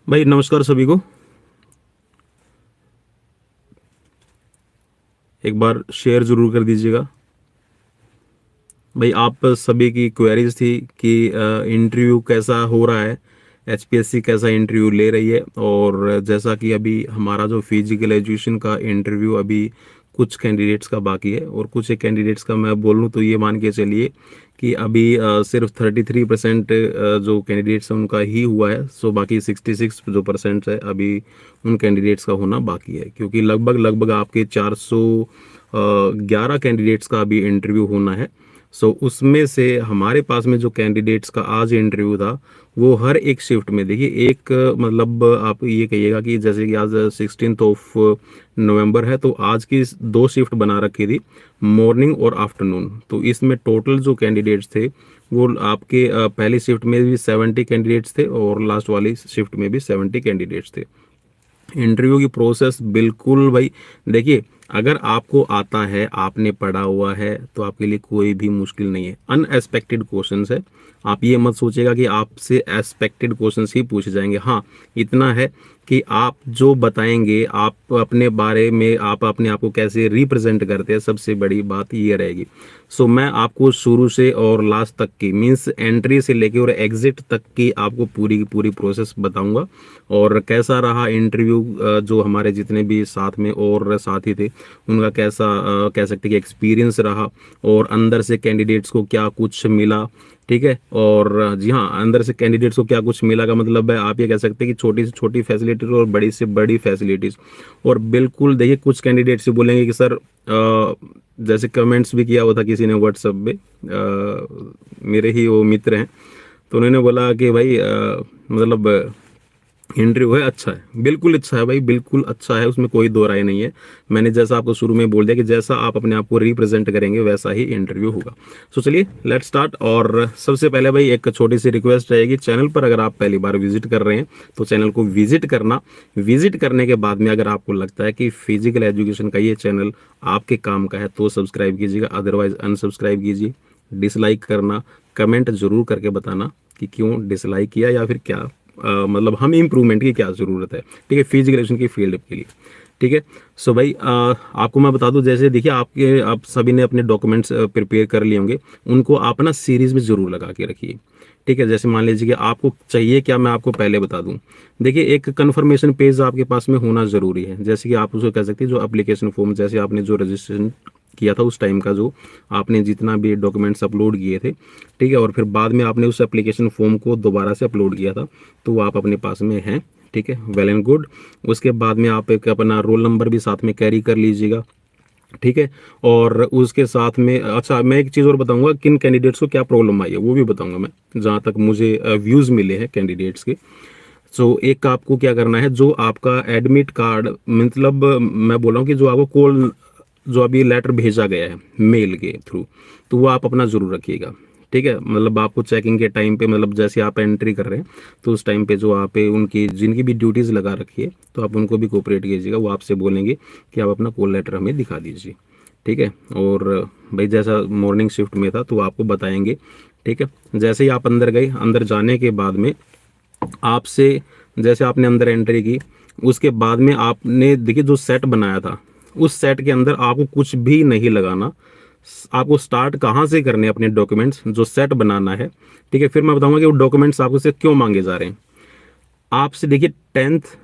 भाई नमस्कार सभी को। एक बार शेयर ज़रूर कर दीजिएगा। भाई आप सभी की क्वेरीज थी कि इंटरव्यू कैसा हो रहा है, एचपीएससी कैसा इंटरव्यू ले रही है। और जैसा कि अभी हमारा जो फिजिकल एजुकेशन का इंटरव्यू अभी कुछ कैंडिडेट्स का बाकी है, और कुछ एक कैंडिडेट्स का मैं बोलूँ तो ये मान के चलिए कि अभी सिर्फ 33% जो कैंडिडेट्स हैं उनका ही हुआ है। सो बाकी 66 जो परसेंट है अभी उन कैंडिडेट्स का होना बाकी है, क्योंकि लगभग लगभग आपके 411 कैंडिडेट्स का अभी इंटरव्यू होना है। सो उसमें से हमारे पास में जो कैंडिडेट्स का आज इंटरव्यू था वो हर एक शिफ्ट में देखिए एक मतलब आप ये कहिएगा कि जैसे कि आज 16 नवंबर है, तो आज की दो शिफ्ट बना रखी थी, मॉर्निंग और आफ्टरनून। तो इसमें टोटल जो कैंडिडेट्स थे वो आपके पहली शिफ्ट में भी 70 कैंडिडेट्स थे और लास्ट वाली शिफ्ट में भी 70 कैंडिडेट्स थे। इंटरव्यू की प्रोसेस बिल्कुल भाई देखिए, अगर आपको आता है, आपने पढ़ा हुआ है, तो आपके लिए कोई भी मुश्किल नहीं है। अनएक्सपेक्टेड क्वेश्चंस है, आप ये मत सोचिएगा कि आपसे एक्सपेक्टेड क्वेश्चंस ही पूछे जाएंगे। हाँ, इतना है कि आप जो बताएंगे, आप अपने बारे में, आप अपने आप को कैसे रिप्रेजेंट करते हैं, सबसे बड़ी बात ये रहेगी। सो मैं आपको शुरू से और लास्ट तक की, मीन्स एंट्री से लेके और एग्जिट तक की आपको पूरी की पूरी प्रोसेस बताऊंगा। और कैसा रहा इंटरव्यू, जो हमारे जितने भी साथ में और साथी थे उनका कैसा कह सकते हैं कि एक्सपीरियंस रहा, और अंदर से कैंडिडेट्स को क्या कुछ मिला। ठीक है, और जी हाँ, अंदर से कैंडिडेट्स को क्या कुछ मिला का मतलब है आप ये कह सकते हैं कि छोटी से छोटी फैसिलिटीज और बड़ी से बड़ी फैसिलिटीज। और बिल्कुल देखिए, कुछ कैंडिडेट्स बोलेंगे कि सर जैसे कमेंट्स भी किया हुआ था किसी ने व्हाट्सएप पे, मेरे ही वो मित्र हैं, तो उन्होंने बोला कि भाई मतलब इंटरव्यू है अच्छा है, बिल्कुल अच्छा है भाई, बिल्कुल अच्छा है, उसमें कोई दो राय नहीं है। मैंने जैसा आपको शुरू में बोल दिया कि जैसा आप अपने आप को रिप्रेजेंट करेंगे वैसा ही इंटरव्यू होगा। सो चलिए लेट्स स्टार्ट। और सबसे पहले भाई एक छोटी सी रिक्वेस्ट रहेगी, चैनल पर अगर आप पहली बार विजिट कर रहे हैं तो चैनल को विजिट करना। विजिट करने के बाद में अगर आपको लगता है कि फिजिकल एजुकेशन का ये चैनल आपके काम का है तो सब्सक्राइब कीजिएगा, अदरवाइज अनसब्सक्राइब कीजिए। डिसलाइक करना, कमेंट जरूर करके बताना कि क्यों डिसलाइक किया, या फिर क्या मतलब हम इम्प्रूवमेंट की क्या ज़रूरत है, ठीक है, फिजिकल एजुकेशन की फील्ड के लिए। ठीक है, सो भाई आपको मैं बता दूं, जैसे देखिए आप सभी ने अपने डॉक्यूमेंट्स प्रिपेयर कर लिए होंगे, उनको आप ना सीरीज में ज़रूर लगा के रखिए। ठीक है, जैसे मान लीजिए कि आपको चाहिए क्या, मैं आपको पहले बता दूं। देखिए, एक कन्फर्मेशन पेज आपके पास में होना ज़रूरी है, जैसे कि आप उसको कह सकते हैं जो एप्लीकेशन फॉर्म, जैसे आपने जो रजिस्ट्रेशन किया था उस टाइम का, जो आपने जितना भी डॉक्यूमेंट्स अपलोड किए थे, ठीक है, और फिर बाद में आपने उस एप्लीकेशन फॉर्म को दोबारा से अपलोड किया था, तो वो आप अपने पास में हैं। ठीक है, वेल एंड गुड। उसके बाद में आप एक अपना रोल नंबर भी साथ में कैरी कर लीजिएगा। ठीक है, और उसके साथ में अच्छा, मैं एक चीज़ और बताऊंगा, किन कैंडिडेट्स को क्या प्रॉब्लम आई है वो भी बताऊंगा मैं, जहाँ तक मुझे व्यूज़ मिले हैं कैंडिडेट्स के। सो एक आपको क्या करना है, जो आपका एडमिट कार्ड, मतलब मैं बोल रहा हूँ कि जो आपको कॉल, जो अभी लेटर भेजा गया है मेल के थ्रू, तो वो आप अपना ज़रूर रखिएगा। ठीक है, मतलब आपको चेकिंग के टाइम पे, मतलब जैसे आप एंट्री कर रहे हैं तो उस टाइम पे जो आप उनकी जिनकी भी ड्यूटीज़ लगा रखी है तो आप उनको भी कोऑपरेट कीजिएगा। वो आपसे बोलेंगे कि आप अपना कॉल लेटर हमें दिखा दीजिए। ठीक है, और भाई जैसा मॉर्निंग शिफ्ट में था तो आपको बताएंगे। ठीक है, जैसे ही आप अंदर गए, अंदर जाने के बाद में आपसे, जैसे आपने अंदर एंट्री की, उसके बाद में आपने देखिए जो सेट बनाया था, उस सेट के अंदर आपको कुछ भी नहीं लगाना। आपको स्टार्ट कहाँ से करने हैं, अपने डॉक्यूमेंट्स जो सेट बनाना है। ठीक है, फिर मैं बताऊंगा कि वो डॉक्यूमेंट्स आपको से क्यों मांगे जा रहे हैं। आपसे देखिए 10th,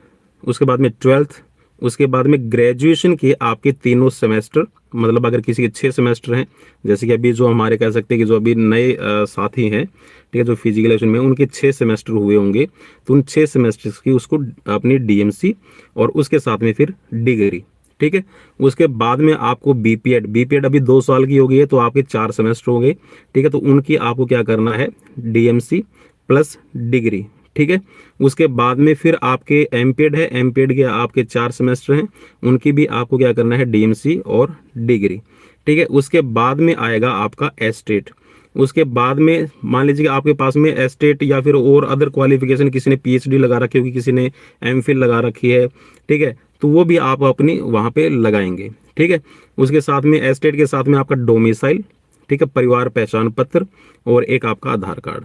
उसके बाद में 12th, उसके बाद में ग्रेजुएशन के आपके तीनों सेमेस्टर, मतलब अगर किसी के 6 सेमेस्टर हैं, जैसे कि अभी जो हमारे कह सकते हैं कि जो अभी नए साथी हैं, ठीक है, जो फिजिकल एजुकेशन में उनके 6 सेमेस्टर हुए होंगे, तो उन 6 सेमेस्टर्स की उसको अपनी डीएमसी और उसके साथ में फिर डिग्री। ठीक है, उसके बाद में आपको बीपीएड, बीपीएड अभी 2 साल की हो गई है तो आपके 4 सेमेस्टर हो गए। ठीक है, तो उनकी आपको क्या करना है, डीएमसी प्लस डिग्री। ठीक है, उसके बाद में फिर आपके एमपीएड है, एमपीएड के आपके 4 सेमेस्टर हैं, उनकी भी आपको क्या करना है, डीएमसी और डिग्री। ठीक है, उसके बाद में आएगा आपका एस्टेट। उसके बाद में मान लीजिए कि आपके पास में एस्टेट या फिर और अदर क्वालिफिकेशन, किसी ने पीएचडी लगा रखी होगी, किसी ने एमफिल लगा रखी है। ठीक है, तो वो भी आप अपनी वहाँ पे लगाएंगे। ठीक है, उसके साथ में एस्टेट के साथ में आपका डोमिसाइल, ठीक है, परिवार पहचान पत्र, और एक आपका आधार कार्ड।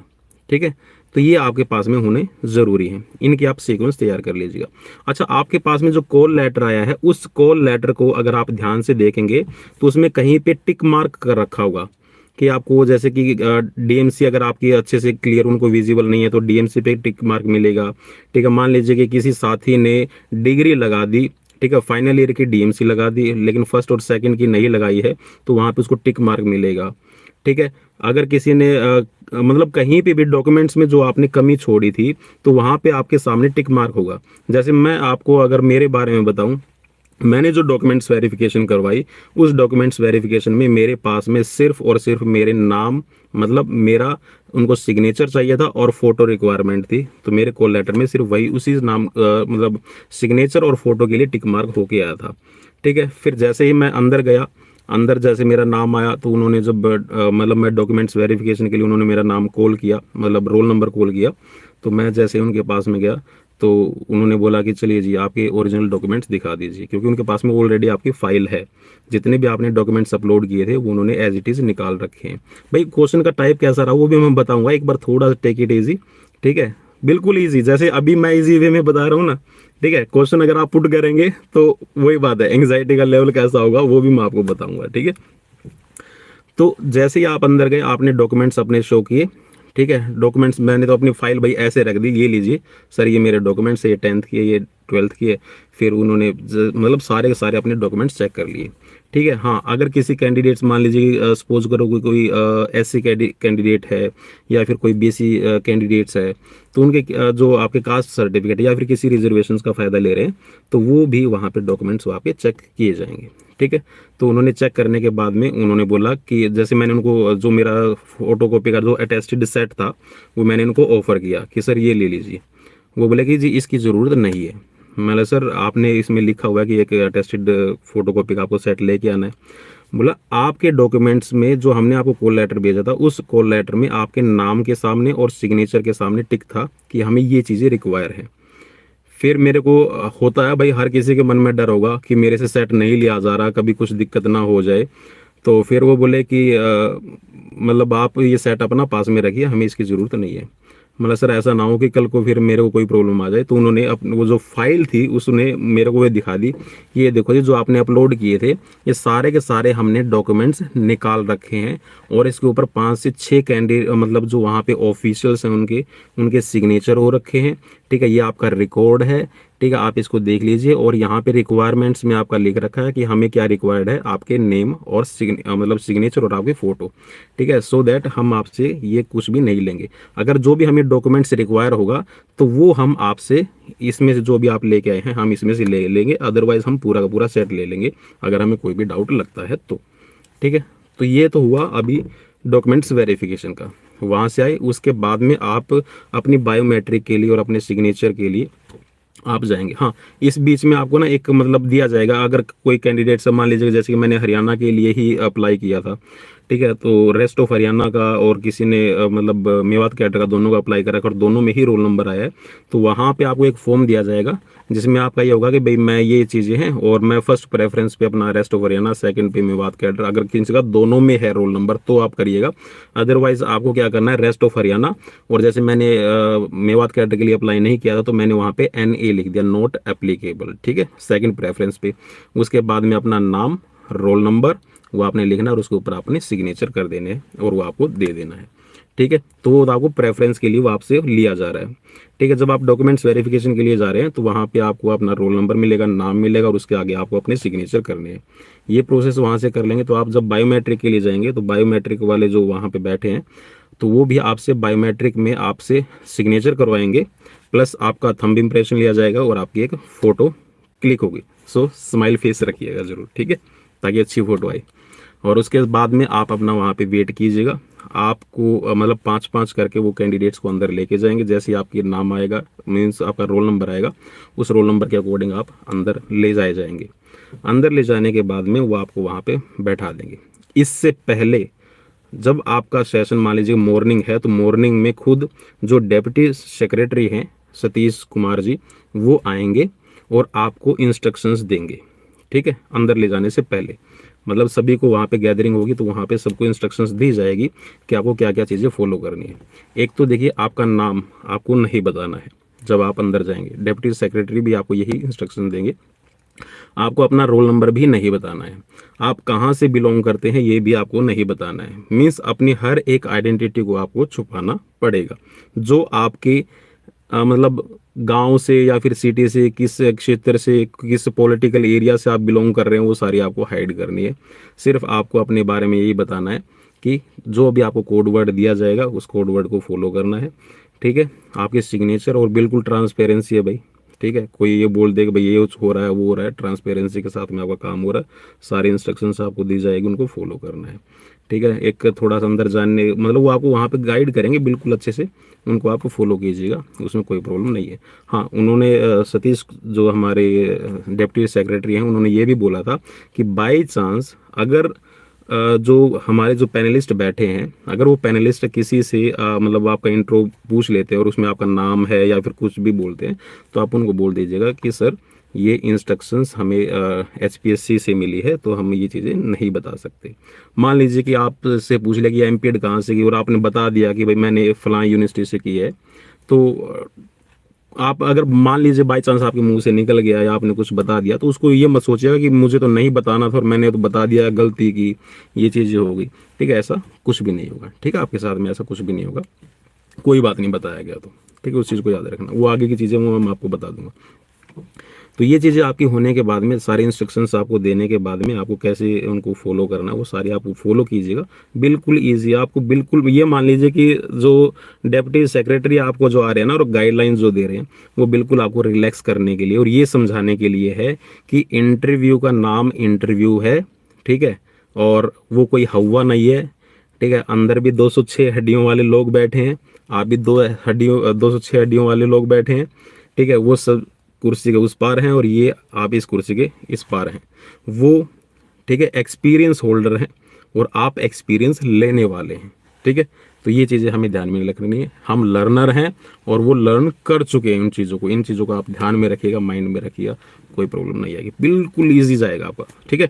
ठीक है, तो ये आपके पास में होने ज़रूरी है, इनकी आप सीक्वेंस तैयार कर लीजिएगा। अच्छा, आपके पास में जो कॉल लेटर आया है, उस कॉल लेटर को अगर आप ध्यान से देखेंगे तो उसमें कहीं पे टिक मार्क कर रखा होगा कि आपको, जैसे कि डीएमसी अगर आपकी अच्छे से क्लियर उनको विजिबल नहीं है तो डीएमसी पे टिक मार्क मिलेगा। ठीक है, मान लीजिए कि किसी साथी ने डिग्री लगा दी, ठीक है, फाइनल ईयर की डीएमसी लगा दी लेकिन फर्स्ट और सेकंड की नहीं लगाई है, तो वहाँ पे उसको टिक मार्क मिलेगा। ठीक है, अगर किसी ने मतलब कहीं पे भी डॉक्यूमेंट्स में जो आपने कमी छोड़ी थी तो वहाँ पे आपके सामने टिक मार्क होगा। जैसे मैं आपको अगर मेरे बारे में बताऊं, मैंने जो डॉक्यूमेंट्स वेरिफिकेशन करवाई, उस डॉक्यूमेंट्स वेरिफिकेशन में मेरे पास में सिर्फ और सिर्फ मेरे नाम, मतलब मेरा उनको सिग्नेचर चाहिए था और फोटो रिक्वायरमेंट थी, तो मेरे कॉल लेटर में सिर्फ वही उसी नाम मतलब सिग्नेचर और फोटो के लिए टिक मार्क होके आया था। ठीक है, फिर जैसे ही मैं अंदर गया, अंदर जैसे मेरा नाम आया तो उन्होंने जब मतलब मैं डॉक्यूमेंट्स वेरिफिकेशन के लिए उन्होंने मेरा नाम कॉल किया, मतलब रोल नंबर कॉल किया, तो मैं जैसे उनके पास में गया तो उन्होंने बोला कि चलिए जी आपके ओरिजिनल डॉक्यूमेंट्स दिखा दीजिए, क्योंकि उनके पास में ऑलरेडी आपकी फाइल है, जितने भी आपने डॉक्यूमेंट्स अपलोड किए थे वो उन्होंने एज इट इज़ निकाल रखे हैं। भाई क्वेश्चन का टाइप कैसा रहा वो भी मैं बताऊंगा, एक बार थोड़ा टेक इट ईजी। ठीक है, बिल्कुल ईजी, जैसे अभी मैं ईजी वे में बता रहा हूँ ना। ठीक है, क्वेश्चन अगर आप पुट करेंगे तो वही बात है, एंग्जाइटी का लेवल कैसा होगा वो भी मैं आपको बताऊंगा। ठीक है, तो जैसे ही आप अंदर गए, आपने डॉक्यूमेंट्स अपने शो किए। ठीक है, डॉक्यूमेंट्स मैंने तो अपनी फाइल भाई ऐसे रख दी, ये लीजिए सर ये मेरे डॉक्यूमेंट्स है, ये 10th की है, ये 12th की है। फिर उन्होंने मतलब सारे के सारे अपने डॉक्यूमेंट्स चेक कर लिए। ठीक है, हाँ, अगर किसी कैंडिडेट्स, मान लीजिए सपोज करो कोई SC कैंडिडेट है या फिर कोई BC कैंडिडेट्स है, तो उनके जो आपके कास्ट सर्टिफिकेट या फिर किसी रिजर्वेशंस का फ़ायदा ले रहे हैं तो वो भी वहाँ पे डॉक्यूमेंट्स वहाँ पे चेक किए जाएंगे। ठीक है, तो उन्होंने चेक करने के बाद में उन्होंने बोला कि जैसे मैंने उनको जो मेरा फोटोकॉपी का जो अटेस्टेड सेट था वो मैंने उनको ऑफ़र किया कि सर ये ले लीजिए। वो बोले कि जी इसकी ज़रूरत नहीं है। मैंने सर आपने इसमें लिखा हुआ है कि एक अटेस्टेड फोटोकॉपी का आपको सेट लेके आना है। बोला आपके डॉक्यूमेंट्स में जो हमने आपको कॉल लेटर भेजा था उस कॉल लेटर में आपके नाम के सामने और सिग्नेचर के सामने टिक था कि हमें ये चीज़ें रिक्वायर है। फिर मेरे को होता है भाई, हर किसी के मन में डर होगा कि मेरे से सेट नहीं लिया जा रहा, कभी कुछ दिक्कत ना हो जाए। तो फिर वो बोले कि मतलब आप ये सेट अपना पास में रखिए, हमें इसकी ज़रूरत नहीं है। मतलब सर ऐसा ना हो कि कल को फिर मेरे को कोई प्रॉब्लम आ जाए। तो उन्होंने अपने वो जो फाइल थी उसने मेरे को वो दिखा दी, ये देखो जी जो आपने अपलोड किए थे ये सारे के सारे हमने डॉक्यूमेंट्स निकाल रखे हैं और इसके ऊपर 5 से 6 कैंडिडेट मतलब जो वहाँ पे ऑफिशियल्स हैं उनके उनके सिग्नेचर हो रखे हैं। ठीक है, ये आपका रिकॉर्ड है। ठीक है, आप इसको देख लीजिए और यहाँ पे रिक्वायरमेंट्स में आपका लिख रखा है कि हमें क्या रिक्वायर्ड है, आपके नेम और मतलब सिग्नेचर और आपकी फ़ोटो। ठीक है, सो दैट हम आपसे ये कुछ भी नहीं लेंगे। अगर जो भी हमें डॉक्यूमेंट्स रिक्वायर होगा तो वो हम आपसे इसमें से जो भी आप लेके आए हैं हम इसमें से ले लेंगे, अदरवाइज हम पूरा का पूरा सेट ले लेंगे अगर हमें कोई भी डाउट लगता है तो। ठीक है, तो ये तो हुआ अभी डॉक्यूमेंट्स वेरिफिकेशन का। वहाँ से आए, उसके बाद में आप अपनी बायोमेट्रिक के लिए और अपने सिग्नेचर के लिए आप जाएंगे। हाँ, इस बीच में आपको ना एक मतलब दिया जाएगा, अगर कोई कैंडिडेट से मान लीजिए जैसे कि मैंने हरियाणा के लिए ही अप्लाई किया था। ठीक है, तो रेस्ट ऑफ हरियाणा का और किसी ने मतलब मेवात कैडर का, दोनों का अप्लाई करा और दोनों में ही रोल नंबर आया है। तो वहाँ पे आपको एक फॉर्म दिया जाएगा जिसमें आपका ये होगा कि भाई मैं ये चीज़ें हैं और मैं फर्स्ट प्रेफरेंस पे अपना रेस्ट ऑफ हरियाणा, सेकंड पे मेवात कैडर, अगर किसी का दोनों में है रोल नंबर तो आप करिएगा। अदरवाइज आपको क्या करना है, रेस्ट ऑफ हरियाणा, और जैसे मैंने मेवात कैडर के लिए अप्लाई नहीं किया था तो मैंने वहाँ पे NA लिख दिया, नॉट एप्लीकेबल। ठीक है, सेकंड प्रेफरेंस पे। उसके बाद में अपना नाम, रोल नंबर वो आपने लिखना है और उसके ऊपर आपने सिग्नेचर कर देने हैं और वो आपको दे देना है। ठीक है, तो वो आपको प्रेफरेंस के लिए वो आपसे लिया जा रहा है। ठीक है, जब आप डॉक्यूमेंट्स वेरिफिकेशन के लिए जा रहे हैं तो वहाँ पे आपको अपना रोल नंबर मिलेगा, नाम मिलेगा और उसके आगे आपको अपने सिग्नेचर करने हैं। ये प्रोसेस वहाँ से कर लेंगे तो आप जब बायोमेट्रिक के लिए जाएंगे तो बायोमेट्रिक वाले जो वहाँ पे बैठे हैं तो वो भी आपसे बायोमेट्रिक में आपसे सिग्नेचर करवाएंगे, प्लस आपका थंब इम्प्रेशन लिया जाएगा और आपकी एक फ़ोटो क्लिक होगी। सो स्माइल फेस रखिएगा ज़रूर, ठीक है, ताकि अच्छी फ़ोटो आए। और उसके बाद में आप अपना वहाँ पे वेट कीजिएगा। आपको मतलब 5-5 करके वो कैंडिडेट्स को अंदर लेके जाएंगे। जैसे ही आपके नाम आएगा, मीन्स आपका रोल नंबर आएगा, उस रोल नंबर के अकॉर्डिंग आप अंदर ले जाए जाएंगे। अंदर ले जाने के बाद में वो आपको वहाँ पे बैठा देंगे। इससे पहले जब आपका सेशन मान लीजिए मॉर्निंग है तो मॉर्निंग में खुद जो डेप्यूटी सेक्रेटरी हैं सतीश कुमार जी, वो आएंगे और आपको इंस्ट्रक्शंस देंगे। ठीक है, अंदर ले जाने से पहले मतलब सभी को वहाँ पे गैदरिंग होगी, तो वहाँ पे सबको इंस्ट्रक्शंस दी जाएगी कि आपको क्या क्या चीज़ें फॉलो करनी है। एक तो देखिए, आपका नाम आपको नहीं बताना है जब आप अंदर जाएंगे। डिप्टी सेक्रेटरी भी आपको यही इंस्ट्रक्शन देंगे। आपको अपना रोल नंबर भी नहीं बताना है। आप कहाँ से बिलोंग करते हैं ये भी आपको नहीं बताना है। मीन्स अपनी हर एक आइडेंटिटी को आपको छुपाना पड़ेगा। जो आपके मतलब गांव से या फिर सिटी से, किस क्षेत्र से, किस पॉलिटिकल एरिया से आप बिलोंग कर रहे हैं, वो सारी आपको हाइड करनी है। सिर्फ आपको अपने बारे में यही बताना है कि जो भी आपको कोड वर्ड दिया जाएगा उस कोड वर्ड को फॉलो करना है। ठीक है, आपके सिग्नेचर और बिल्कुल ट्रांसपेरेंसी है भाई। ठीक है, कोई ये बोल दे कि भाई ये हो रहा है वो हो रहा है, ट्रांसपेरेंसी के साथ में आपका काम हो रहा है। सारी इंस्ट्रक्शंस आपको दी जाएगी, उनको फॉलो करना है। ठीक है, एक थोड़ा सा अंदर जानने मतलब वो आपको वहाँ पे गाइड करेंगे बिल्कुल अच्छे से, उनको आप फॉलो कीजिएगा, उसमें कोई प्रॉब्लम नहीं है। हाँ, उन्होंने सतीश जो हमारे डिप्टी सेक्रेटरी हैं, उन्होंने ये भी बोला था कि बाई चांस अगर जो हमारे जो पैनलिस्ट बैठे हैं, अगर वो पैनलिस्ट किसी से मतलब आपका इंट्रो पूछ लेते हैं और उसमें आपका नाम है या फिर कुछ भी बोलते हैं, तो आप उनको बोल दीजिएगा कि सर ये इंस्ट्रक्शंस हमें HPSC से मिली है, तो हम ये चीज़ें नहीं बता सकते। मान लीजिए कि आप से पूछ लिया कि एमपीएड कहाँ से की, और आपने बता दिया कि भाई मैंने फलां यूनिवर्सिटी से की है, तो आप अगर मान लीजिए बाई चांस आपके मुंह से निकल गया या आपने कुछ बता दिया, तो उसको ये मत सोचिएगा कि मुझे तो नहीं बताना था और मैंने तो बता दिया, गलती की, ये चीज़ हो गई। ठीक है, ऐसा कुछ भी नहीं होगा। ठीक है, आपके साथ में ऐसा कुछ भी नहीं होगा, कोई बात नहीं बताया गया तो। ठीक है, उस चीज़ को याद रखना। वो आगे की चीज़ें वो मैं आपको बता दूंगा। तो ये चीज़ें आपकी होने के बाद में, सारे इंस्ट्रक्शंस आपको देने के बाद में, आपको कैसे उनको फॉलो करना है वो सारी आप फॉलो कीजिएगा। बिल्कुल ईजी आपको, बिल्कुल ये मान लीजिए कि जो डेप्यूटी सेक्रेटरी आपको जो आ रहे हैं ना और गाइडलाइंस जो दे रहे हैं, वो बिल्कुल आपको रिलैक्स करने के लिए और ये समझाने के लिए है कि इंटरव्यू का नाम इंटरव्यू है। ठीक है, और वो कोई हवा नहीं है। ठीक है, अंदर भी 206 हड्डियों वाले लोग बैठे हैं, आप भी 206 हड्डियों वाले लोग बैठे हैं। ठीक है, वो सब कुर्सी के उस पार हैं और ये आप इस कुर्सी के इस पार हैं। वो ठीक है, एक्सपीरियंस होल्डर हैं और आप एक्सपीरियंस लेने वाले हैं। ठीक है, तो ये चीज़ें हमें ध्यान में रखनी है। हम लर्नर हैं और वो लर्न कर चुके हैं इन चीज़ों को। इन चीज़ों को आप ध्यान में रखिएगा, माइंड में रखिएगा, कोई प्रॉब्लम नहीं आएगी, बिल्कुल ईजी जाएगा आपका। ठीक है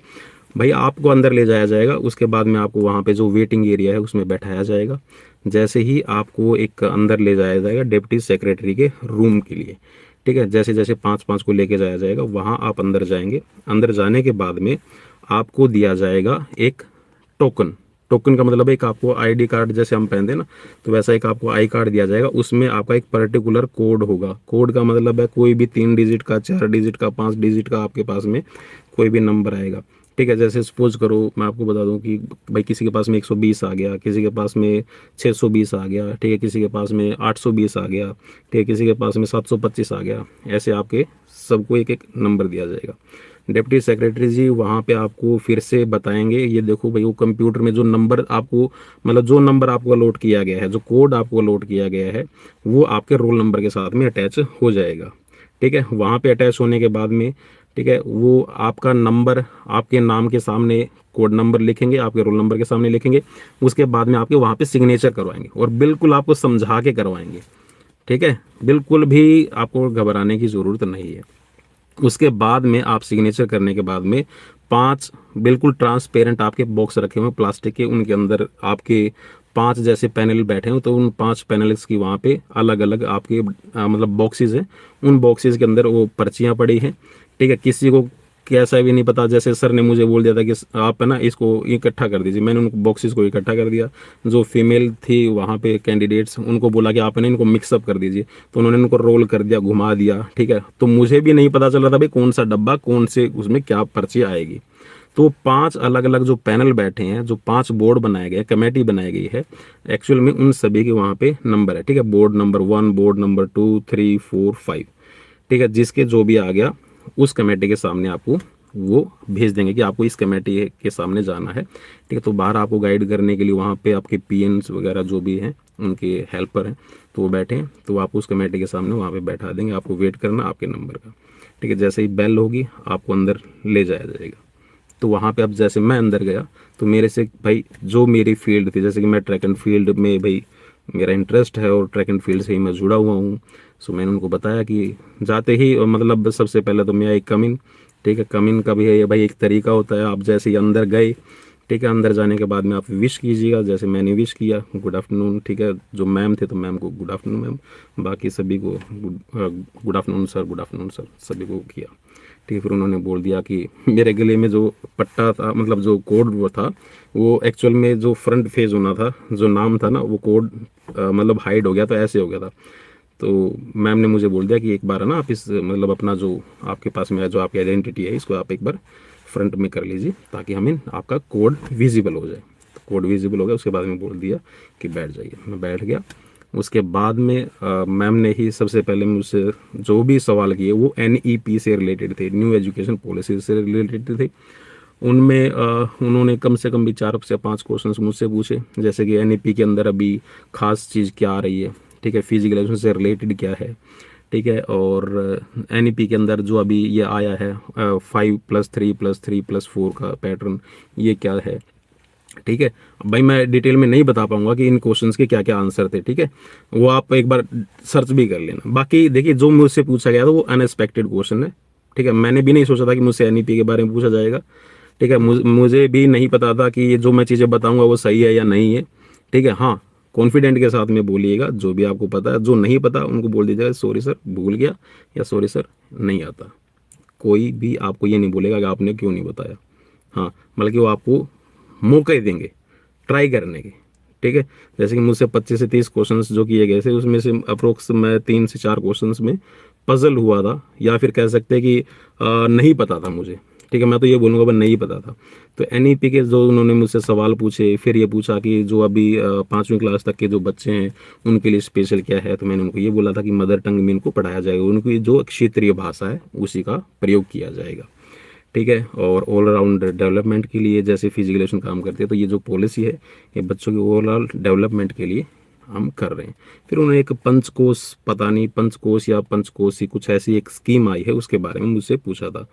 भाई, आपको अंदर ले जाया जाएगा, उसके बाद में आपको वहाँ पे जो वेटिंग एरिया है उसमें बैठाया जाएगा। जैसे ही आपको एक अंदर ले जाया जाएगा डिप्टी सेक्रेटरी के रूम के लिए। ठीक है, जैसे जैसे 5-5 को लेके जाया जाएगा, वहाँ आप अंदर जाएंगे। अंदर जाने के बाद में आपको दिया जाएगा एक टोकन। टोकन का मतलब एक आपको आईडी कार्ड जैसे हम पहनते हैं ना, तो वैसा एक आपको आई कार्ड दिया जाएगा। उसमें आपका एक पर्टिकुलर कोड होगा। कोड का मतलब है कोई भी 3 डिजिट का, 4 डिजिट का, 5 डिजिट का आपके पास में कोई भी नंबर आएगा। ठीक है, जैसे सपोज करो मैं आपको बता दूं कि भाई किसी के पास में 120 आ गया, किसी के पास में 620 आ गया। ठीक है, किसी के पास में 820 आ गया। ठीक है, किसी के पास में 725 आ गया। ऐसे आपके सबको एक एक नंबर दिया जाएगा। डिप्टी सेक्रेटरी जी वहाँ पे आपको फिर से बताएंगे, ये देखो भाई वो कंप्यूटर में जो नंबर आपको मतलब जो नंबर आपको अलॉट किया गया है, जो कोड आपको अलॉट किया गया है, वो आपके रोल नंबर के साथ में अटैच हो जाएगा। ठीक है, वहाँ पे अटैच होने के बाद में ठीक है, वो आपका नंबर आपके नाम के सामने कोड नंबर लिखेंगे, आपके रोल नंबर के सामने लिखेंगे। उसके बाद में आपके वहाँ पे सिग्नेचर करवाएंगे और बिल्कुल आपको समझा के करवाएंगे। ठीक है, बिल्कुल भी आपको घबराने की ज़रूरत नहीं है। उसके बाद में आप सिग्नेचर करने के बाद में 5 बिल्कुल ट्रांसपेरेंट आपके बॉक्स रखे हुए प्लास्टिक के, उनके अंदर आपके 5 जैसे पैनल बैठे हो, तो उन 5 पैनल्स की वहाँ पे अलग अलग आपके मतलब बॉक्सेस हैं। उन बॉक्सेस के अंदर वो पर्चियाँ पड़ी हैं। ठीक है, किसी को कैसा भी नहीं पता, जैसे सर ने मुझे बोल दिया था कि आप है ना इसको इकट्ठा कर दीजिए, मैंने उनको बॉक्सेस को इकट्ठा कर दिया। जो फीमेल थी वहाँ पे कैंडिडेट्स, उनको बोला कि आप है ना इनको मिक्सअप कर दीजिए, तो उन्होंने इनको रोल कर दिया, घुमा दिया। ठीक है, तो मुझे भी नहीं पता चल रहा था भाई कौन सा डब्बा कौन से उसमें क्या पर्ची आएगी। तो 5 अलग अलग जो पैनल बैठे हैं, जो 5 बोर्ड बनाए गए, कमेटी बनाई गई है, एक्चुअल में उन सभी के वहाँ पे नंबर है। ठीक है, बोर्ड नंबर 1, बोर्ड नंबर 2, 3, 4, 5। ठीक है, जिसके जो भी आ गया उस कमेटी के सामने आपको वो भेज देंगे कि आपको इस कमेटी के सामने जाना है। ठीक है, तो बाहर आपको गाइड करने के लिए वहाँ पे आपके पीएनस वगैरह जो भी हैं, उनके हेल्पर हैं, तो वो बैठे हैं, तो आप उस कमेटी के सामने वहाँ पे बैठा देंगे। आपको वेट करना आपके नंबर का। ठीक है, जैसे ही बेल होगी आपको अंदर ले जाया जाएगा। तो वहाँ पे अब जैसे मैं अंदर गया, तो मेरे से भाई जो मेरी फील्ड थी, जैसे कि मैं ट्रैक एंड फील्ड में भाई मेरा इंटरेस्ट है और ट्रैक एंड फील्ड से ही मैं जुड़ा हुआ हूँ। सो मैंने उनको बताया कि जाते ही मतलब सबसे पहले तो मैं आई कम इन, ठीक है, कम इन का भी है ये भाई एक तरीका होता है। आप जैसे ही अंदर गए, ठीक है, अंदर जाने के बाद में आप विश कीजिएगा, जैसे मैंने विश किया गुड आफ्टरनून, ठीक है, जो मैम थे तो मैम को गुड आफ्टरनून मैम, बाकी सभी को good afternoon sir, good afternoon sir, सभी को किया। ठीक है, फिर उन्होंने बोल दिया कि मेरे गले में जो पट्टा था, मतलब जो कोड वो था, वो एक्चुअल में जो फ्रंट फेज होना था, जो नाम था ना, वो कोड मतलब हाइड हो गया था, ऐसे हो गया था। तो मैम ने मुझे बोल दिया कि एक बार है ना आप इस मतलब अपना जो आपके पास में जो आपकी आइडेंटिटी है, इसको आप एक बार फ्रंट में कर लीजिए ताकि हमें आपका कोड विजिबल हो जाए। तो कोड विजिबल हो गया, उसके बाद में बोल दिया कि बैठ जाइए। मैं बैठ गया। उसके बाद में मैम ने ही सबसे पहले मुझसे जो भी सवाल किए वो NEP से रिलेटेड थे, न्यू एजुकेशन पॉलिसी से रिलेटेड थे। उनमें उन्होंने कम से कम भी 4 से 5 क्वेश्चंस मुझसे पूछे, जैसे कि NEP के अंदर अभी खास चीज़ क्या आ रही है, ठीक है, फिजिकल एजुकेशन से रिलेटेड क्या है, ठीक है, और NEP के अंदर जो अभी ये आया है 5+3+3+4 का पैटर्न, ये क्या है, ठीक है। भाई मैं डिटेल में नहीं बता पाऊंगा कि इन क्वेश्चंस के क्या क्या आंसर थे, ठीक है, वो आप एक बार सर्च भी कर लेना। बाकी देखिए जो मुझसे पूछा गया था वो अनएक्सपेक्टेड क्वेश्चन है, ठीक है, मैंने भी नहीं सोचा था कि मुझसे NEP के बारे में पूछा जाएगा, ठीक है, मुझे भी नहीं पता था कि ये जो मैं चीज़ें बताऊंगा वो सही है या नहीं है, ठीक है। हाँ, कॉन्फिडेंट के साथ में बोलिएगा, जो भी आपको पता है, जो नहीं पता उनको बोल दीजिएगा सॉरी सर भूल गया, या सॉरी सर नहीं आता। कोई भी आपको ये नहीं बोलेगा कि आपने क्यों नहीं बताया। हाँ, बल्कि वो आपको मौके देंगे ट्राई करने के, ठीक है। जैसे कि मुझसे 25 से 30 क्वेश्चंस जो किए गए थे, उसमें से अप्रोक्स मैं 3 से 4 क्वेश्चंस में पजल हुआ था, या फिर कह सकते हैं कि नहीं पता था मुझे, ठीक है, मैं तो ये बोलूँगा पर नहीं पता था। तो NEP के जो उन्होंने मुझसे सवाल पूछे, फिर ये पूछा कि जो अभी 5वीं क्लास तक के जो बच्चे हैं उनके लिए स्पेशल क्या है, तो मैंने उनको ये बोला था कि मदर टंग में इनको पढ़ाया जाएगा, उनकी जो क्षेत्रीय भाषा है उसी का प्रयोग किया जाएगा, ठीक है। और ऑलराउंड डेवलपमेंट के लिए जैसे फिजिकल एजुकेशन काम करते हैं, तो ये जो पॉलिसी है ये बच्चों के ओवरऑल डेवलपमेंट के लिए हम कर रहे हैं। फिर उन्होंने एक पंचकोश, पता नहीं पंचकोश या पंचकोशी कुछ ऐसी एक स्कीम आई है, उसके बारे में मुझसे पूछा था,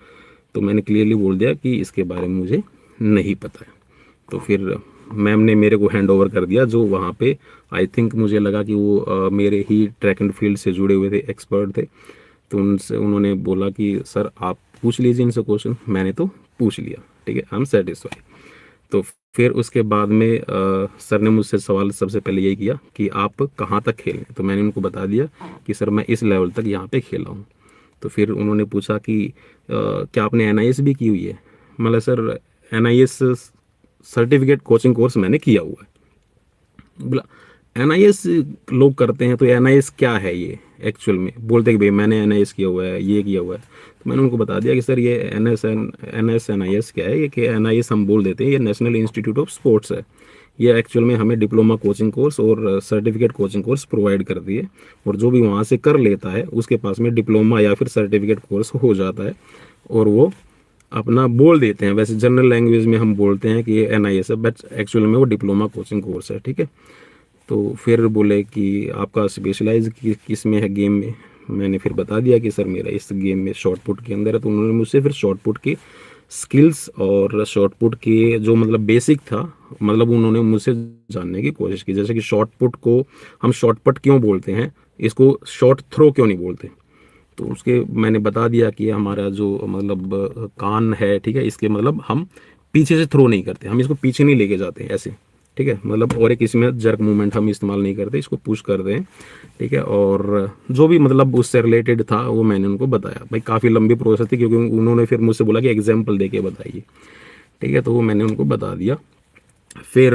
तो मैंने क्लियरली बोल दिया कि इसके बारे में मुझे नहीं पता है। तो फिर मैम ने मेरे को हैंड ओवर कर दिया, जो वहाँ पे आई थिंक मुझे लगा कि वो मेरे ही ट्रैक एंड फील्ड से जुड़े हुए थे, एक्सपर्ट थे। तो उनसे उन्होंने बोला कि सर आप पूछ लीजिए इनसे क्वेश्चन। मैंने तो पूछ लिया, ठीक है, आई एम सेटिस्फाइड। तो फिर उसके बाद में सर ने मुझसे सवाल सबसे पहले यही किया कि आप कहाँ तक खेलें, तो मैंने उनको बता दिया कि सर मैं इस लेवल तक यहाँ पे खेला हूँ। तो फिर उन्होंने पूछा कि क्या आपने NIS भी की हुई है। मतलब sir NIS certificate coaching course मैंने किया हुआ है। बोला NIS लोग करते हैं, तो NIS क्या है ये एक्चुअल में, बोलते कि भाई मैंने NIS किया हुआ है, ये किया हुआ है। तो मैंने उनको बता दिया कि सर ये NIS क्या है, ये कि NIS हम बोल देते हैं, ये नेशनल इंस्टीट्यूट ऑफ स्पोर्ट्स है। ये एक्चुअल में हमें डिप्लोमा कोचिंग कोर्स और सर्टिफिकेट कोचिंग कोर्स प्रोवाइड करती है, और जो भी वहाँ से कर लेता है उसके पास में डिप्लोमा या फिर सर्टिफिकेट कोर्स हो जाता है, और वो अपना बोल देते हैं, वैसे जनरल लैंग्वेज में हम बोलते हैं कि ये NIS है, बट एक्चुअल में वो डिप्लोमा कोचिंग कोर्स है, ठीक है। तो फिर बोले कि आपका स्पेशलाइज किस में है गेम में। मैंने फिर बता दिया कि सर मेरा इस गेम में शॉर्ट पुट के अंदर है। तो उन्होंने मुझसे फिर शॉर्ट पुट की स्किल्स और शॉर्ट पुट के जो मतलब बेसिक था, मतलब उन्होंने मुझसे जानने की कोशिश की, जैसे कि शॉर्ट पुट को हम शॉर्ट पुट क्यों बोलते हैं, इसको शॉर्ट थ्रो क्यों नहीं बोलते। तो उसके मैंने बता दिया कि हमारा जो मतलब कान है, ठीक है, इसके मतलब हम पीछे से थ्रो नहीं करते, हम इसको पीछे नहीं लेके जाते ऐसे, ठीक है, मतलब और एक इसमें जर्क मूवमेंट हम इस्तेमाल नहीं करते, इसको पुश करते हैं, ठीक है। और जो भी मतलब उससे रिलेटेड था वो मैंने उनको बताया। भाई काफ़ी लंबी प्रोसेस थी, क्योंकि उन्होंने फिर मुझसे बोला कि एग्जाम्पल दे के बताइए, ठीक है, तो वो मैंने उनको बता दिया। फिर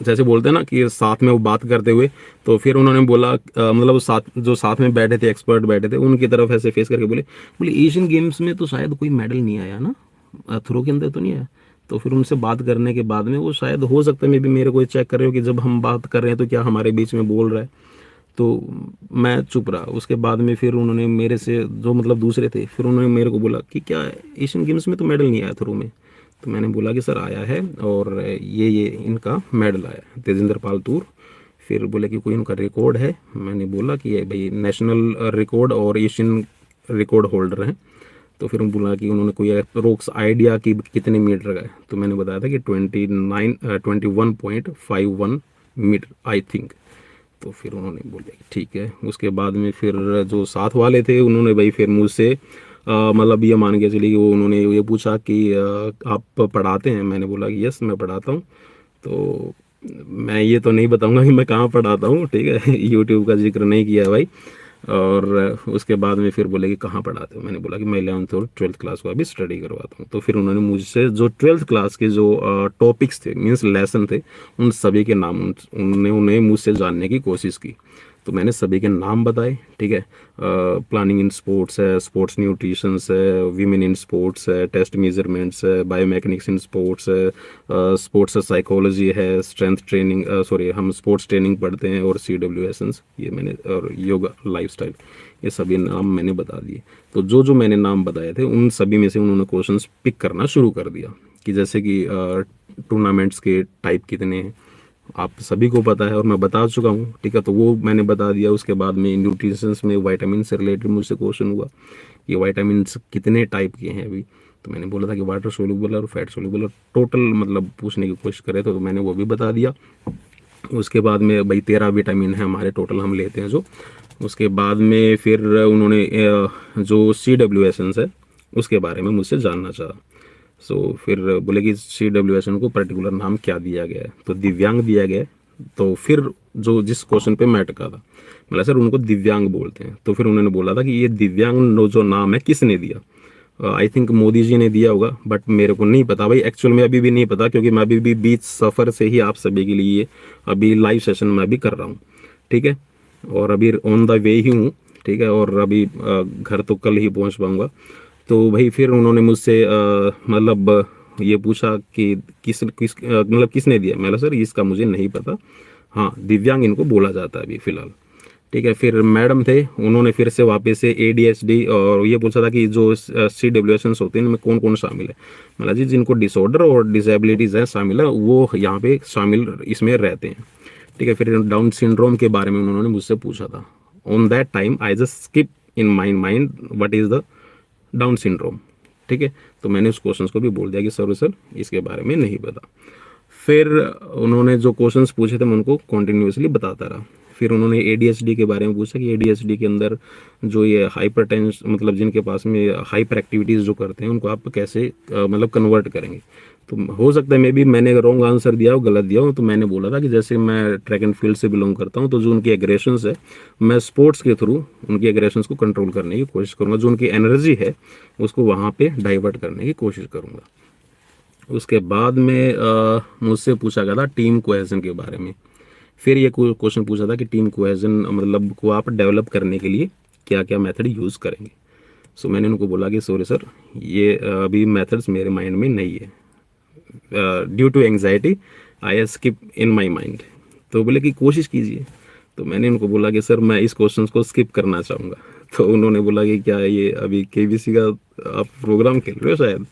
जैसे बोलते हैं ना कि साथ में वो बात करते हुए, तो फिर उन्होंने बोला मतलब जो साथ में बैठे थे, एक्सपर्ट बैठे थे, उनकी तरफ ऐसे फेस करके बोले बोले एशियन गेम्स में तो शायद कोई मेडल नहीं आया ना, थ्रो के अंदर तो नहीं आया। तो फिर उनसे बात करने के बाद में वो शायद हो सकता है मे भी मेरे को चेक कर रहे हो कि जब हम बात कर रहे हैं तो क्या हमारे बीच में बोल रहा है। तो मैं चुप रहा। उसके बाद में फिर उन्होंने मेरे से जो मतलब दूसरे थे, फिर उन्होंने मेरे को बोला कि क्या एशियन गेम्स में तो मेडल नहीं आया थ्रो में। तो मैंने बोला कि सर आया है, और ये इनका मेडल आया है, तेजिंदर पाल तूर। फिर बोले कि कोई उनका रिकॉर्ड है। मैंने बोला कि ये भाई नेशनल रिकॉर्ड और एशियन रिकॉर्ड होल्डर हैं। तो फिर बोला कि उन्होंने कोई अप्रोक्स आइडिया कि कितने मीटर का है। तो मैंने बताया था कि 21.51 मीटर आई थिंक। तो फिर उन्होंने बोला कि ठीक है। उसके बाद में फिर जो साथ वाले थे उन्होंने भाई फिर मुझसे मतलब ये मान के चलिए कि वो उन्होंने ये पूछा कि आप पढ़ाते हैं? मैंने बोला कि यस मैं पढ़ाता हूँ। तो मैं ये तो नहीं बताऊंगा कि मैं कहाँ पढ़ाता हूँ, ठीक है। यूट्यूब का जिक्र नहीं किया भाई। और उसके बाद में फिर बोले कि कहाँ पढ़ाते हो? मैंने बोला कि मैं 11th और 12th क्लास को अभी स्टडी करवाता हूँ। तो फिर उन्होंने मुझसे जो 12th क्लास के जो टॉपिक्स थे, मीन्स लेसन थे, उन सभी के नाम उन्हें उन्हें मुझसे जानने की कोशिश की। तो मैंने सभी के नाम बताए, ठीक है। प्लानिंग इन स्पोर्ट्स है, स्पोर्ट्स न्यूट्रिशंस है, वीमेन इन स्पोर्ट्स है, टेस्ट मेजरमेंट्स है, बायोमैकेनिक्स इन स्पोर्ट्स है, स्पोर्ट्स साइकोलॉजी है, स्ट्रेंथ ट्रेनिंग, सॉरी हम स्पोर्ट्स ट्रेनिंग पढ़ते हैं, और CWSNs ये मैंने, और योगा लाइफस्टाइल, ये सभी नाम मैंने बता दिए। तो जो जो मैंने नाम बताए थे उन सभी में से उन्होंने क्वेश्चंस पिक करना शुरू कर दिया कि जैसे कि टूर्नामेंट्स के टाइप कितने हैं, आप सभी को पता है और मैं बता चुका हूँ, ठीक है। तो वो मैंने बता दिया। उसके बाद में न्यूट्रिशंस में विटामिन से रिलेटेड मुझसे क्वेश्चन हुआ कि विटामिन कितने टाइप के हैं अभी। तो मैंने बोला था कि वाटर सोल्यूबल और फैट सोल्यूबल, और टोटल मतलब पूछने की कोशिश करे तो मैंने वो भी बता दिया। उसके बाद में भाई 13 विटामिन है हमारे टोटल हम लेते हैं जो। उसके बाद में फिर उन्होंने जो CWSNs है उसके बारे में मुझसे जानना चाहा। सो फिर बोले कि CWSN को पर्टिकुलर नाम क्या दिया गया है? तो दिव्यांग दिया गया है। तो फिर जो जिस क्वेश्चन पे मैं अटका था, मतलब सर उनको दिव्यांग बोलते हैं। तो फिर उन्होंने बोला था कि ये दिव्यांग जो नाम है किसने दिया? आई थिंक मोदी जी ने दिया होगा, बट मेरे को नहीं पता भाई, एक्चुअल में अभी भी नहीं पता, क्योंकि मैं अभी भी बीच सफ़र से ही आप सभी के लिए अभी लाइव सेशन में अभी कर रहा हूँ, ठीक है। और अभी ऑन द वे ही हूँ, ठीक है। और अभी घर तो कल ही पहुँच पाऊँगा। तो भाई फिर उन्होंने मुझसे मतलब ये पूछा कि मतलब किसने दिया? मैंने सर इसका मुझे नहीं पता, हाँ दिव्यांग इनको बोला जाता है अभी फ़िलहाल, ठीक है। फिर मैडम थे, उन्होंने फिर से वापस से ADHD और ये पूछा था कि जो CWSNs होते हैं इनमें कौन कौन शामिल है। मतलब जी जिनको डिसऑर्डर और डिसेबिलिटीज़ हैं शामिल है वो यहाँ पे शामिल इसमें रहते हैं, ठीक है। फिर डाउन सिंड्रोम के बारे में उन्होंने मुझसे पूछा था। On that time I just skip in my mind what is the down syndrome, ठीक है। तो मैंने उस क्वेश्चन को भी बोल दिया कि सर इसके बारे में नहीं पता। फिर उन्होंने जो क्वेश्चंस पूछे थे मैं उनको कॉन्टिन्यूसली बताता रहा। फिर उन्होंने ADHD के बारे में पूछा कि ADHD के अंदर जो ये हाइपरटेंस, मतलब जिनके पास में हाइपर एक्टिविटीज़ जो करते हैं उनको आप कैसे मतलब कन्वर्ट करेंगे। तो हो सकता है मे बी मैंने रॉन्ग आंसर दिया हो, गलत दिया हो। तो मैंने बोला था कि जैसे मैं ट्रैक एंड फील्ड से बिलोंग करता हूँ, तो जो उनकी एग्रेशंस है मैं स्पोर्ट्स के थ्रू उनकी एग्रेशंस को कंट्रोल करने की कोशिश करूँगा, जो उनकी एनर्जी है उसको वहाँ पे डाइवर्ट करने की कोशिश करूँगा। उसके बाद में मुझसे पूछा गया था टीम कोहेजन के बारे में। फिर ये क्वेश्चन पूछा था कि टीम कोहेजन मतलब को आप डेवलप करने के लिए क्या क्या मेथड यूज़ करेंगे। सो मैंने उनको बोला कि सॉरी सर ये अभी मेथड्स मेरे माइंड में नहीं है, due to anxiety I skip in my mind. तो बोले कि कोशिश कीजिए। तो मैंने उनको बोला कि सर मैं इस क्वेश्चन को स्किप करना चाहूँगा। तो उन्होंने बोला कि क्या ये अभी KBC का आप प्रोग्राम खेल रहे हो शायद?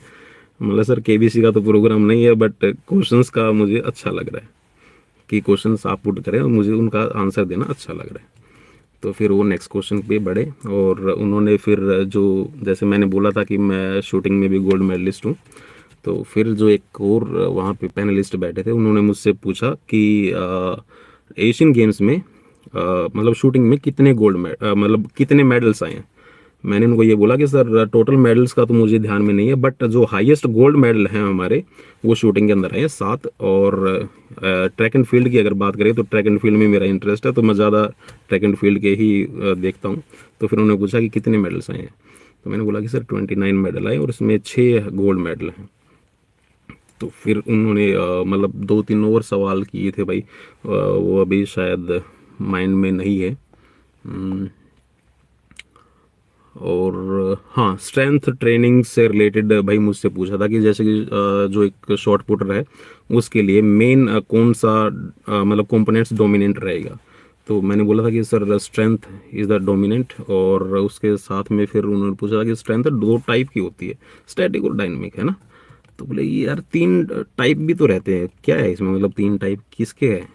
मतलब सर KBC का तो प्रोग्राम नहीं है, बट क्वेश्चंस का मुझे अच्छा लग रहा है कि क्वेश्चंस आप पुट करें और मुझे उनका आंसर देना अच्छा लग रहा है। तो फिर वो नेक्स्ट क्वेश्चन पे बढ़े और उन्होंने फिर जो, जैसे मैंने बोला था कि मैं शूटिंग में भी गोल्ड मेडलिस्ट हूँ, तो फिर जो एक और वहाँ पे पैनलिस्ट बैठे थे उन्होंने मुझसे पूछा कि एशियन गेम्स में मतलब शूटिंग में कितने मतलब कितने मेडल्स आए हैं। मैंने उनको ये बोला कि सर टोटल मेडल्स का तो मुझे ध्यान में नहीं है, बट जो हाईएस्ट गोल्ड मेडल हैं हमारे वो शूटिंग के अंदर आए हैं 7। और ट्रैक एंड फील्ड की अगर बात करें तो ट्रैक एंड फील्ड में मेरा इंटरेस्ट है, तो मैं ज़्यादा ट्रैक एंड फील्ड के ही देखता हूँ। तो फिर उन्होंने पूछा कि कितने मेडल्स आए हैं, तो मैंने बोला कि सर 29 मेडल आए और इसमें 6 गोल्ड मेडल हैं। तो फिर उन्होंने मतलब 2-3 और सवाल किए थे भाई, वो अभी शायद माइंड में नहीं है। और हाँ, स्ट्रेंथ ट्रेनिंग से रिलेटेड भाई मुझसे पूछा था कि जैसे कि जो एक शॉट पुटर है उसके लिए मेन कौन सा मतलब कंपोनेंट्स डोमिनेंट रहेगा। तो मैंने बोला था कि sir strength is the dominant, और उसके साथ में फिर उन्होंने पूछा था कि स्ट्रेंथ 2 टाइप की होती है, स्टैटिक और डायनामिक, है ना। तो बोले ये यार 3 टाइप भी तो रहते हैं, क्या है इसमें, मतलब 3 टाइप किसके हैं?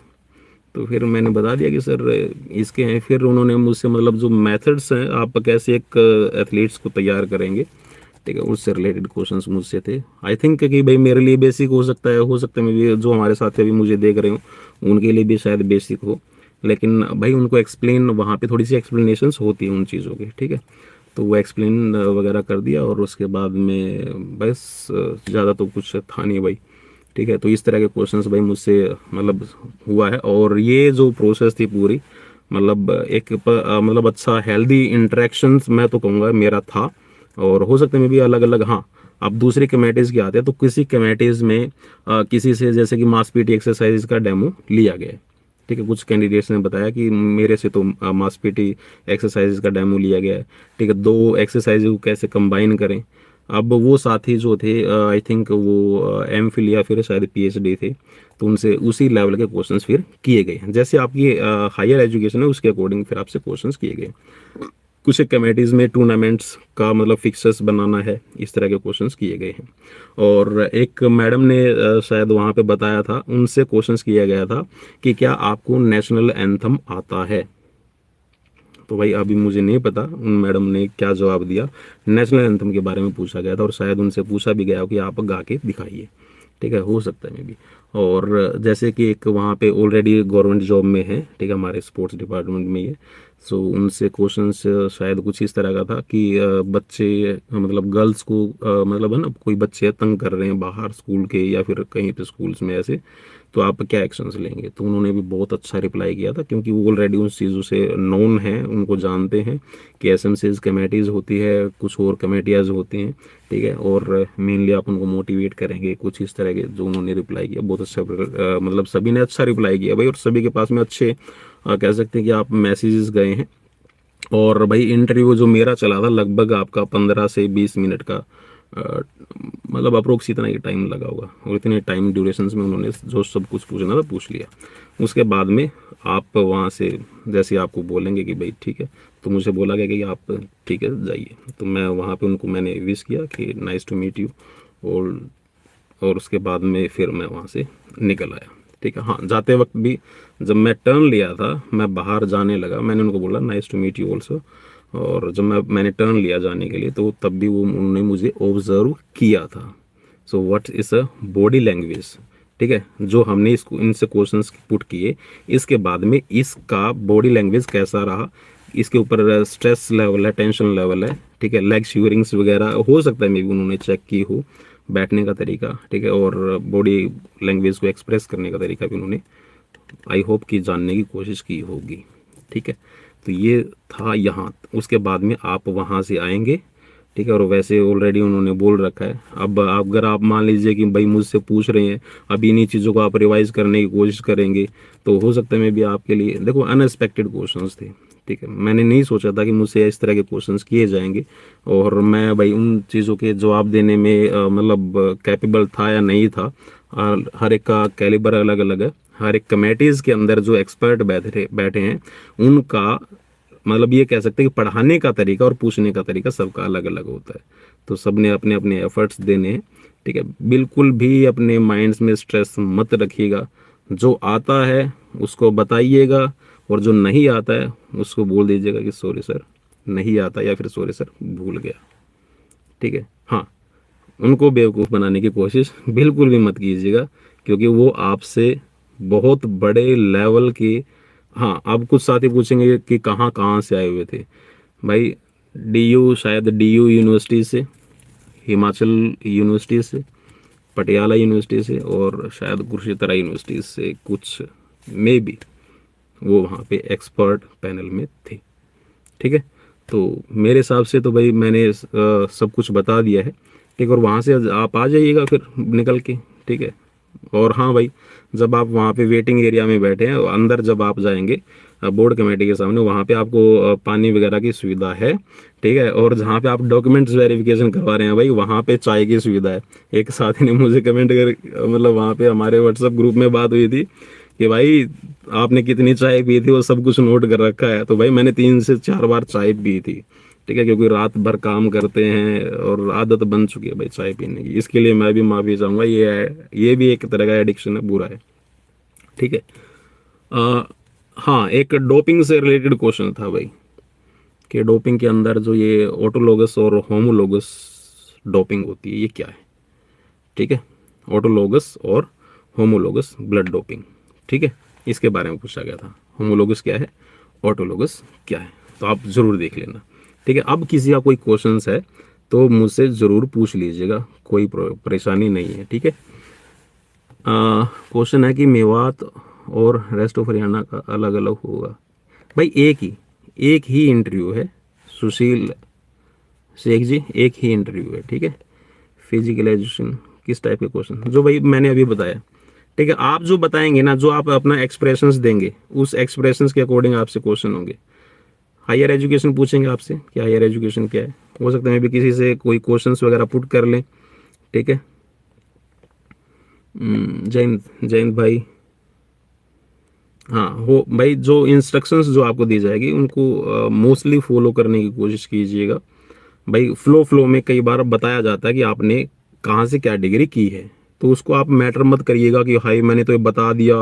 तो फिर मैंने बता दिया कि सर इसके हैं। फिर उन्होंने मुझसे मतलब जो मेथड्स हैं आप कैसे एक एथलीट्स को तैयार करेंगे, ठीक है, उससे रिलेटेड क्वेश्चंस मुझसे थे। आई थिंक कि भाई मेरे लिए बेसिक हो सकता है मे बी जो हमारे साथ अभी मुझे देख रहे हो उनके लिए भी शायद बेसिक हो, लेकिन भाई उनको एक्सप्लेन वहाँ पे थोड़ी सी एक्सप्लेनेशंस होती हैं उन चीज़ों की, ठीक है। तो वो एक्सप्लेन वगैरह कर दिया और उसके बाद में बस ज़्यादा तो कुछ था नहीं भाई। ठीक है, तो इस तरह के क्वेश्चंस भाई मुझसे मतलब हुआ है। और ये जो प्रोसेस थी पूरी, मतलब मतलब अच्छा हेल्दी इंटरेक्शंस मैं तो कहूँगा मेरा था। और हो सकता है मे भी अलग अलग, हाँ। अब दूसरी कमेटीज़ की आते हैं तो किसी कमेटीज़ में किसी से जैसे कि मास पीटी एक्सरसाइज का डेमो लिया गया है। ठीक है, कुछ कैंडिडेट्स ने बताया कि मेरे से तो मास पीटी एक्सरसाइज का डेमो लिया गया है। ठीक है, दो एक्सरसाइज को कैसे कंबाइन करें। अब वो साथी जो थे, आई थिंक वो एम फिल या फिर शायद पीएचडी थे, तो उनसे उसी लेवल के क्वेश्चंस फिर किए गए हैं। जैसे आपकी हायर एजुकेशन है उसके अकॉर्डिंग फिर आपसे क्वेश्चंस किए गए। कुछ कमेटीज़ में टूर्नामेंट्स का मतलब फिक्सर्स बनाना है, इस तरह के क्वेश्चंस किए गए हैं। और एक मैडम ने शायद वहाँ पे बताया था, उनसे क्वेश्चंस किया गया था कि क्या आपको नेशनल एंथम आता है। तो भाई अभी मुझे नहीं पता उन मैडम ने क्या जवाब दिया। नेशनल एंथम के बारे में पूछा गया था और शायद उनसे पूछा भी गया हो कि आप गा के दिखाइए। ठीक है, हो सकता है मे बी। और जैसे कि एक वहाँ पे ऑलरेडी गवर्नमेंट जॉब में है, ठीक है, हमारे स्पोर्ट्स डिपार्टमेंट में ही है। सो उनसे क्वेश्चंस शायद कुछ इस तरह का था कि बच्चे मतलब गर्ल्स को मतलब है ना, कोई बच्चे तंग कर रहे हैं बाहर स्कूल के या फिर कहीं पे स्कूल्स में ऐसे, तो आप क्या एक्शंस लेंगे। तो उन्होंने भी बहुत अच्छा रिप्लाई किया था, क्योंकि वो ऑलरेडी उन चीज़ों से नोन है, उनको जानते हैं कि एसएमसीज कमेटीज़ होती है, कुछ और कमेटियाज़ होती हैं। ठीक है, और मेनली आप उनको मोटिवेट करेंगे, कुछ इस तरह के जो उन्होंने रिप्लाई किया। बहुत अच्छा मतलब सभी ने अच्छा रिप्लाई किया भाई, और सभी के पास में अच्छे कह सकते हैं कि आप मैसेजेस गए हैं। और भाई इंटरव्यू जो मेरा चला था लगभग आपका 15 से 20 मिनट का मतलब अप्रोक्स इतना ही टाइम लगा होगा, और इतने टाइम ड्यूरेशंस में उन्होंने जो सब कुछ पूछना था पूछ लिया। उसके बाद में आप वहाँ से जैसे आपको बोलेंगे कि भाई ठीक है, तो मुझे बोला गया कि आप ठीक है जाइए। तो मैं वहाँ पे उनको मैंने विश किया कि नाइस टू मीट यू। और उसके बाद में फिर मैं वहाँ से निकल आया। ठीक है, हाँ, जाते वक्त भी जब मैं टर्न लिया था, मैं बाहर जाने लगा, मैंने उनको बोला nice to meet you also. और जब मैंने टर्न लिया जाने के लिए, तो तब भी वो उन्होंने मुझे ऑब्जर्व किया था। So what is a body language. ठीक है, जो हमने इसको इनसे क्वेश्चंस पुट किए, इसके बाद में इसका बॉडी लैंग्वेज कैसा रहा, इसके ऊपर स्ट्रेस लेवल है, टेंशन लेवल है। ठीक है, लेग शिवरिंग्स वगैरह हो सकता है मे भी उन्होंने चेक की हो, बैठने का तरीका। ठीक है, और बॉडी लैंग्वेज को एक्सप्रेस करने का तरीका भी उन्होंने आई होप कि जानने की कोशिश की होगी। ठीक है, तो ये था यहाँ। उसके बाद में आप वहाँ से आएंगे। ठीक है, और वैसे ऑलरेडी उन्होंने बोल रखा है। अब अगर आप मान लीजिए कि भाई मुझसे पूछ रहे हैं, अब इन्हीं चीज़ों को आप रिवाइज करने की कोशिश करेंगे, तो हो सकता है मैं भी आपके लिए, देखो अनएक्सपेक्टेड क्वेश्चंस थे। ठीक है, मैंने नहीं सोचा था कि मुझसे इस तरह के क्वेश्चंस किए जाएंगे, और मैं भाई उन चीज़ों के जवाब देने में मतलब कैपेबल था या नहीं था। हर एक का कैलिबर अलग अलग है। हर एक कमेटीज़ के अंदर जो एक्सपर्ट बैठे बैठे हैं, उनका मतलब ये कह सकते हैं कि पढ़ाने का तरीका और पूछने का तरीका सबका अलग अलग होता है। तो सब ने अपने अपने एफर्ट्स देने हैं। ठीक है, बिल्कुल भी अपने माइंड्स में स्ट्रेस मत रखिएगा। जो आता है उसको बताइएगा, और जो नहीं आता है उसको बोल दीजिएगा कि सॉरी सर नहीं आता, या फिर सॉरी सर भूल गया। ठीक है, हाँ, उनको बेवकूफ़ बनाने की कोशिश बिल्कुल भी मत कीजिएगा, क्योंकि वो आपसे बहुत बड़े लेवल की। हाँ, अब कुछ साथी पूछेंगे कि कहाँ कहाँ से आए हुए थे। भाई डीयू, शायद डीयू यूनिवर्सिटी से, हिमाचल यूनिवर्सिटी से, पटियाला यूनिवर्सिटी से, और शायद कुरुक्षेत्र यूनिवर्सिटी से कुछ मे बी वो वहाँ पे एक्सपर्ट पैनल में थे। ठीक है, तो मेरे हिसाब से तो भाई मैंने सब कुछ बता दिया है। ठीक है, और वहाँ से आप आ जाइएगा फिर निकल के। ठीक है, और हाँ भाई, जब आप वहाँ पे वेटिंग एरिया में बैठे हैं, अंदर जब आप जाएंगे बोर्ड कमेटी के सामने, वहाँ पे आपको पानी वगैरह की सुविधा है। ठीक है, और जहाँ पे आप डॉक्यूमेंट्स वेरिफिकेशन करवा रहे हैं भाई, वहाँ पे चाय की सुविधा है। एक साथी ने मुझे कमेंट कर, मतलब वहाँ पे हमारे व्हाट्सएप ग्रुप में बात हुई थी कि भाई आपने कितनी चाय पी थी वो सब कुछ नोट कर रखा है। तो भाई मैंने 3 से 4 बार चाय पी थी। ठीक है, क्योंकि रात भर काम करते हैं और आदत बन चुकी है भाई चाय पीने की। इसके लिए मैं भी माफ़ी चाहूँगा, ये भी एक तरह का एडिक्शन है, बुरा है। ठीक है, अ, हाँ, एक डोपिंग से रिलेटेड क्वेश्चन था भाई, कि डोपिंग के अंदर जो ये ऑटोलोगस और होमोलोगस डोपिंग होती है, ये क्या है। ठीक है, ऑटोलोगस और होमोलोगस ब्लड डोपिंग। ठीक है, इसके बारे में पूछा गया था। होमोलोगस क्या है, ऑटोलोगस क्या है, तो आप ज़रूर देख लेना। ठीक है। अब किसी का कोई क्वेश्चंस है तो मुझसे ज़रूर पूछ लीजिएगा, कोई परेशानी नहीं है, ठीक है। क्वेश्चन है कि मेवात और रेस्ट ऑफ हरियाणा का अलग अलग होगा। भाई एक ही इंटरव्यू है सुशील शेख जी, एक ही इंटरव्यू है, ठीक है। फिजिकल एजुकेशन किस टाइप के क्वेश्चन, जो भाई मैंने अभी बताया, ठीक है। आप जो बताएंगे ना, जो आप अपना एक्सप्रेशंस देंगे, उस एक्सप्रेशंस के अकॉर्डिंग आपसे क्वेश्चन होंगे। हायर एजुकेशन पूछेंगे आपसे कि हायर एजुकेशन क्या है, हो सकता है मैं भी किसी से कोई क्वेश्चंस वगैरह पुट कर लें, ठीक है। जैन भाई, हाँ हो भाई, जो इंस्ट्रक्शंस जो आपको दी जाएगी उनको मोस्टली फॉलो करने की कोशिश कीजिएगा। भाई फ्लो में कई बार बताया जाता है कि आपने कहाँ से क्या डिग्री की है, तो उसको आप मैटर मत करिएगा कि हाई मैंने तो ये बता दिया,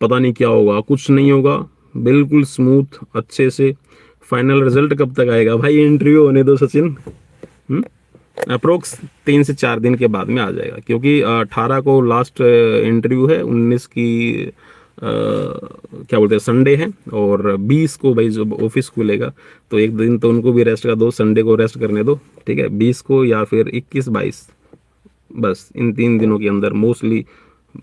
पता नहीं क्या होगा, कुछ नहीं होगा। बिल्कुल स्मूथ अच्छे से। फाइनल रिजल्ट कब तक आएगा भाई, इंटरव्यू होने दो सचिन। अप्रोक्स 3 से 4 दिन के बाद में आ जाएगा, क्योंकि 18 को लास्ट इंटरव्यू है, 19 की क्या बोलते हैं संडे है, और 20 को भाई जब ऑफिस खुलेगा तो एक दिन तो उनको भी रेस्ट का दो, संडे को रेस्ट करने दो, ठीक है। 20 को या फिर 21-22, बस इन 3 दिनों के अंदर मोस्टली,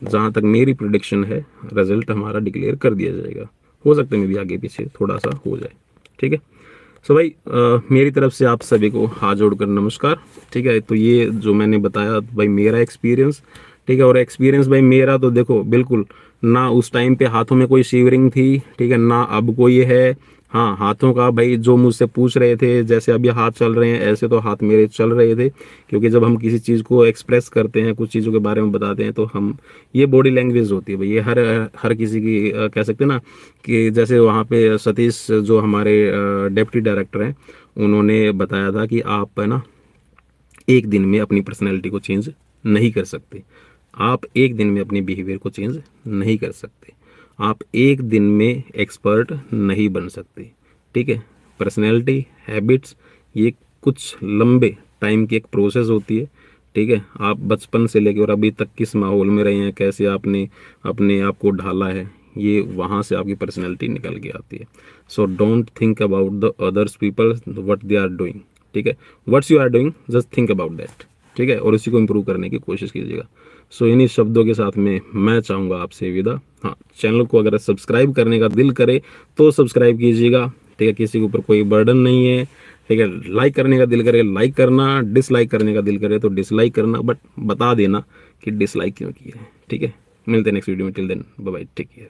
जहाँ तक मेरी प्रिडिक्शन है, रिजल्ट हमारा डिक्लेयर कर दिया जाएगा। हो सकता है मे भी आगे पीछे थोड़ा सा हो जाए, ठीक है। सो भाई मेरी तरफ से आप सभी को हाथ जोड़कर नमस्कार, ठीक है। तो ये जो मैंने बताया भाई मेरा एक्सपीरियंस, ठीक है। और एक्सपीरियंस भाई मेरा तो देखो बिल्कुल ना, उस टाइम पे हाथों में कोई शिवरिंग थी, ठीक है, ना अब कोई है। हाँ, हाथों का भाई जो मुझसे पूछ रहे थे, जैसे अभी हाथ चल रहे हैं ऐसे तो हाथ मेरे चल रहे थे, क्योंकि जब हम किसी चीज़ को एक्सप्रेस करते हैं, कुछ चीज़ों के बारे में बताते हैं, तो हम, ये बॉडी लैंग्वेज होती है भाई, ये हर हर किसी की कह सकते हैं ना, कि जैसे वहाँ पे सतीश जो हमारे डिप्टी डायरेक्टर हैं, उन्होंने बताया था कि आप है ना एक दिन में अपनी पर्सनैलिटी को चेंज नहीं कर सकते, आप एक दिन में अपने बिहेवियर को चेंज नहीं कर सकते, आप एक दिन में एक्सपर्ट नहीं बन सकते, ठीक है। पर्सनैलिटी, हैबिट्स, ये कुछ लंबे टाइम की एक प्रोसेस होती है, ठीक है। आप बचपन से लेकर और अभी तक किस माहौल में रहे हैं, कैसे आपने अपने आप को ढाला है, ये वहाँ से आपकी पर्सनैलिटी निकल के आती है। So don't think about the others people what they are doing, ठीक है। What's you are doing just think about that, ठीक है, और उसी को इम्प्रूव करने की कोशिश कीजिएगा। सो इन्हीं शब्दों के साथ में मैं चाहूँगा आपसे विदा। हाँ, चैनल को अगर सब्सक्राइब करने का दिल करे तो सब्सक्राइब कीजिएगा, ठीक है। किसी के ऊपर कोई बर्डन नहीं है, ठीक है। लाइक करने का दिल करे लाइक करना, डिसलाइक करने का दिल करे तो डिसलाइक करना, बट बता देना कि डिसलाइक क्यों किया है, ठीक है। मिलते हैं नेक्स्ट वीडियो में, till then bye bye, take care.